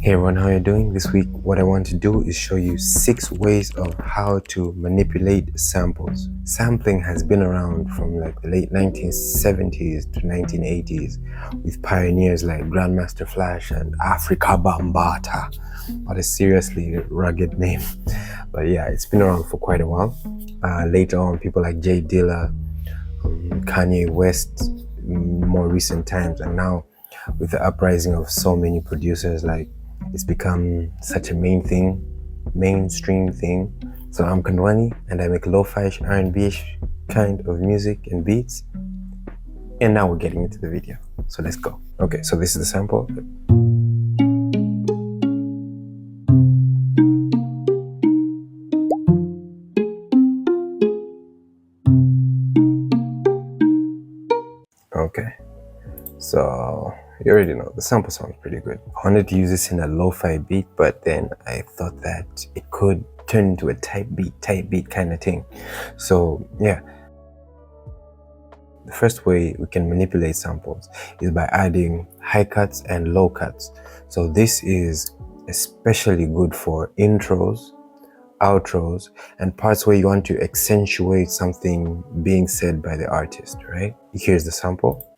Hey everyone, how are you doing? This week what I want to do is show you 6 ways of how to manipulate samples. Sampling has been around from like the late 1970s to 1980s with pioneers like Grandmaster Flash and Afrika Bambaataa. What a seriously rugged name. But yeah, it's been around for quite a while. Later on, people like Jay Dilla, Kanye West, more recent times, and now with the uprising of so many producers, like it's become such a mainstream thing. So I'm Kandwani, and I make lo-fi R&B-ish kind of music and beats. And now we're getting into the video. So let's go. Okay, so this is the sample. Okay, so you already know the sample sounds pretty good. I wanted to use this in a lo-fi beat, but then I thought that it could turn into a type beat kind of thing. So yeah, the first way we can manipulate samples is by adding high cuts and low cuts. So this is especially good for intros, outros, and parts where you want to accentuate something being said by the artist, right? Here's the sample.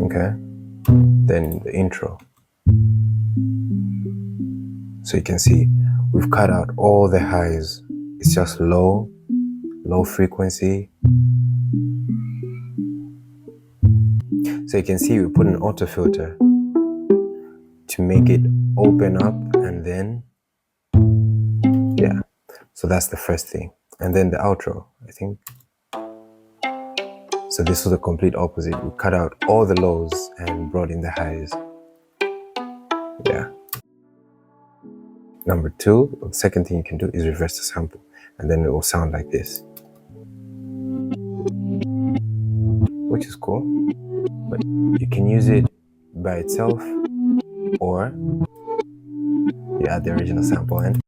Okay, then the intro. So you can see we've cut out all the highs. It's just low frequency. So you can see we put an auto filter to make it open up, and then yeah, so that's the first thing. And then the outro, I think. So this was the complete opposite. We cut out all the lows and brought in the highs. Yeah. Number 2, the second thing you can do is reverse the sample, and then it will sound like this, which is cool. But you can use it by itself, or you add the original sample in.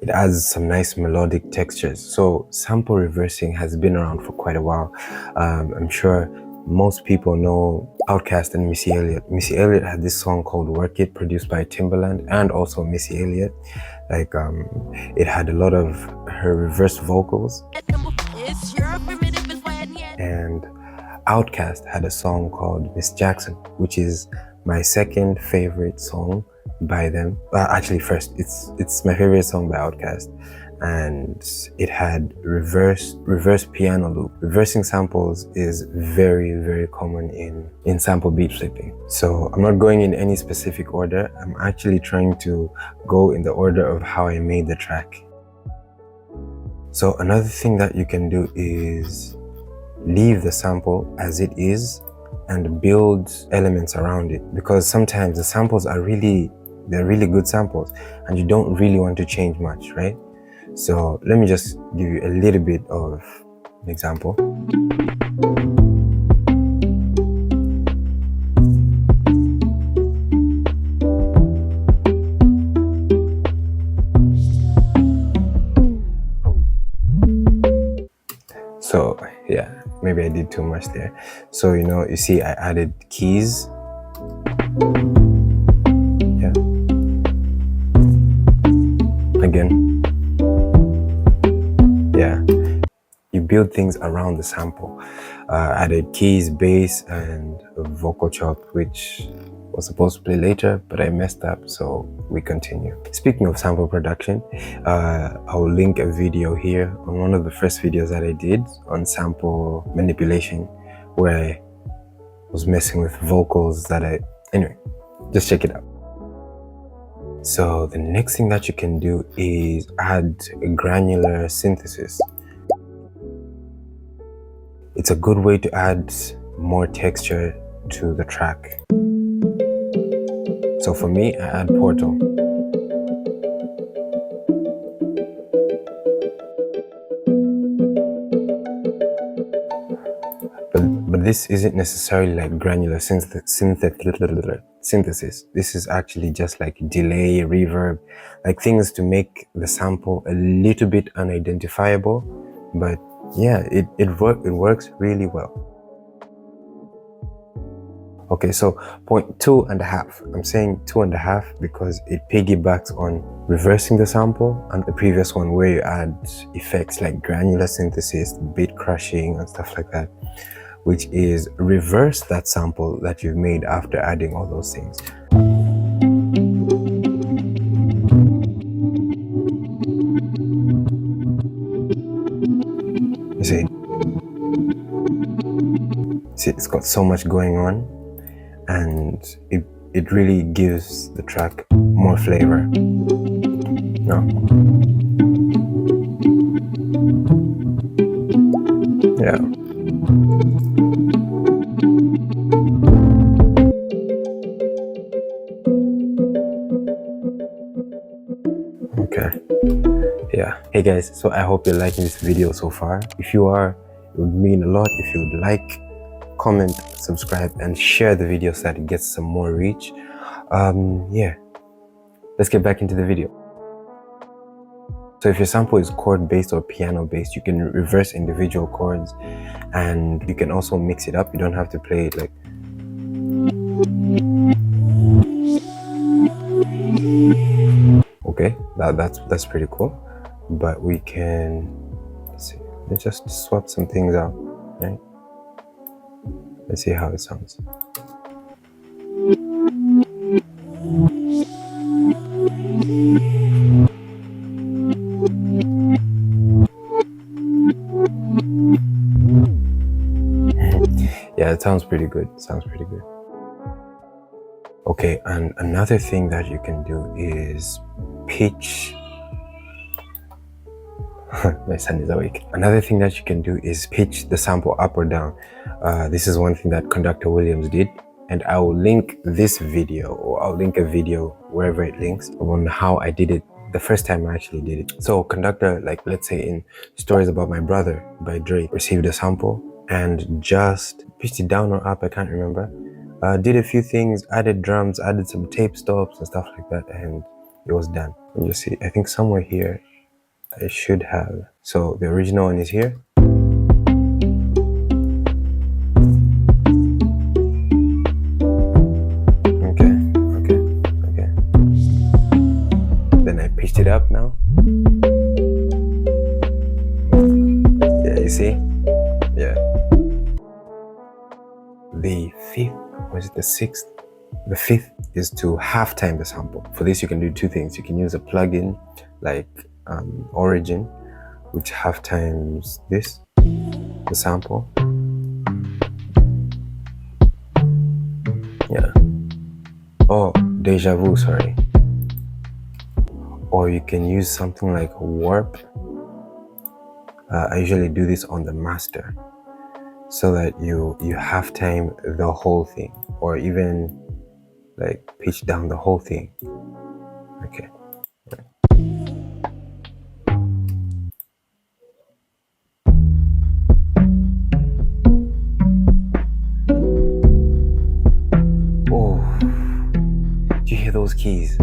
It adds some nice melodic textures. So sample reversing has been around for quite a while. I'm sure most people know Outkast and Missy Elliott. Missy Elliott had this song called Work It, produced by Timbaland, and also Missy Elliott. Like it had a lot of her reversed vocals. And Outkast had a song called Miss Jackson, which is my second favorite song by them. Actually, first, it's my favorite song by Outkast, and it had reverse piano loop. Reversing samples is very common in sample beat flipping. So I'm not going in any specific order. I'm actually trying to go in the order of how I made the track. So another thing that you can do is leave the sample as it is and build elements around it, because sometimes the samples are really good samples and you don't really want to change much, right? So let me just give you a little bit of an example. So yeah, maybe I did too much there. So you see I added keys. Yeah. Again. Yeah. You build things around the sample. Added keys, bass, and a vocal chop, which was supposed to play later, but I messed up, so we continue. Speaking of sample production, I'll link a video here on one of the first videos that I did on sample manipulation, where I was messing with vocals anyway, just check it out. So the next thing that you can do is add a granular synthesis. It's a good way to add more texture to the track. So for me, I add Portal. But this isn't necessarily like granular synthesis. synthesis. This is actually just like delay, reverb, like things to make the sample a little bit unidentifiable. But yeah, it works really well. Okay, so 2.5. I'm saying 2.5 because it piggybacks on reversing the sample and the previous one where you add effects like granular synthesis, bit crushing and stuff like that, which is reverse that sample that you've made after adding all those things. You see, it's got so much going on, and it really gives the track more flavor. No? Yeah. Okay. Yeah. Hey guys, so I hope you're liking this video so far. If you are, it would mean a lot if you would like, comment, subscribe, and share the video so that it gets some more reach. Yeah, let's get back into the video. So if your sample is chord based or piano based, you can reverse individual chords, and you can also mix it up. You don't have to play it like okay, that's pretty cool. But we can, let's see, let's just swap some things out, right? Let's see how it sounds. Yeah, it sounds pretty good. Sounds pretty good. Okay, and another thing that you can do is pitch. My son is awake. Another thing that you can do is pitch the sample up or down. This is one thing that Conductor Williams did, and I will link this video, or I'll link a video wherever it links on how I did it the first time I actually did it. So Conductor, like let's say in Stories About My Brother by Drake, received a sample and just pitched it down or up, I can't remember. Did a few things, added drums, added some tape stops and stuff like that, and it was done. And you see, I think somewhere here I should have. So the original one is here. Okay. Then I pitched it up now. Yeah, you see? Yeah. The fifth, or is it the sixth? The fifth is to halftime the sample. For this, you can do two things. You can use a plugin like Origin, which half times this, the sample. Yeah. Oh, Deja Vu, sorry. Or you can use something like Warp. I usually do this on the master, so that you halftime the whole thing, or even like pitch down the whole thing. Okay. Those keys.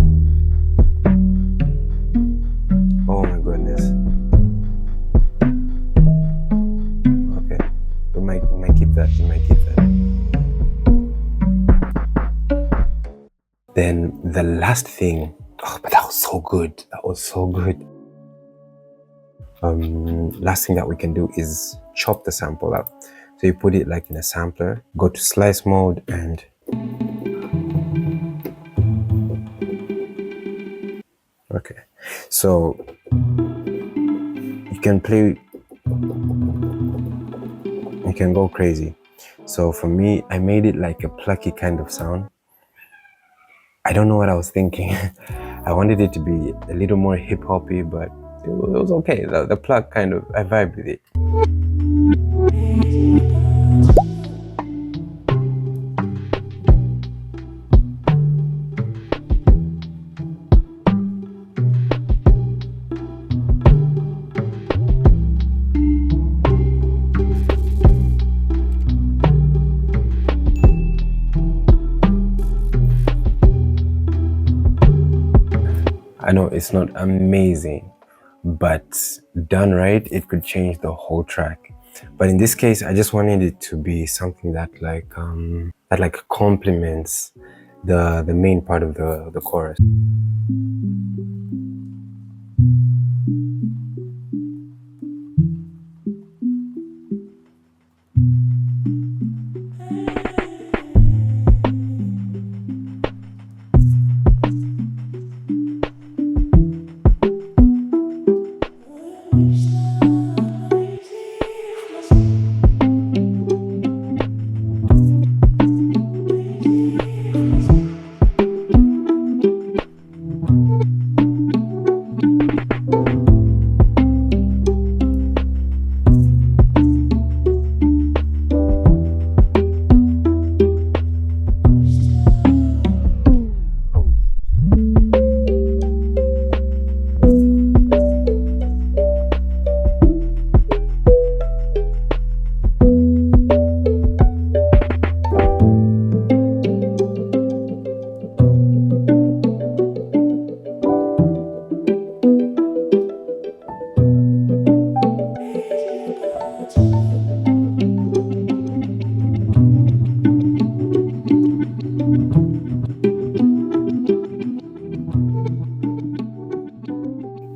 Oh my goodness. Okay, we might keep that. Then the last thing. Oh, but that was so good. Last thing that we can do is chop the sample up. So you put it like in a sampler. Go to slice mode and. Okay, so you can go crazy. So for me, I made it like a plucky kind of sound. I don't know what I was thinking. I wanted it to be a little more hip-hoppy, but it was okay. The pluck kind of, I vibed with it. I know it's not amazing, but done right, it could change the whole track. But in this case, I just wanted it to be something that like complements the main part of the chorus.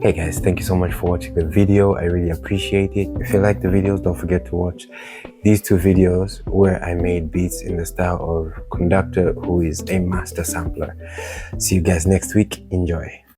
Hey guys, thank you so much for watching the video. I really appreciate it. If you like the videos, don't forget to watch these two videos where I made beats in the style of Conductor, who is a master sampler. See you guys next week. Enjoy.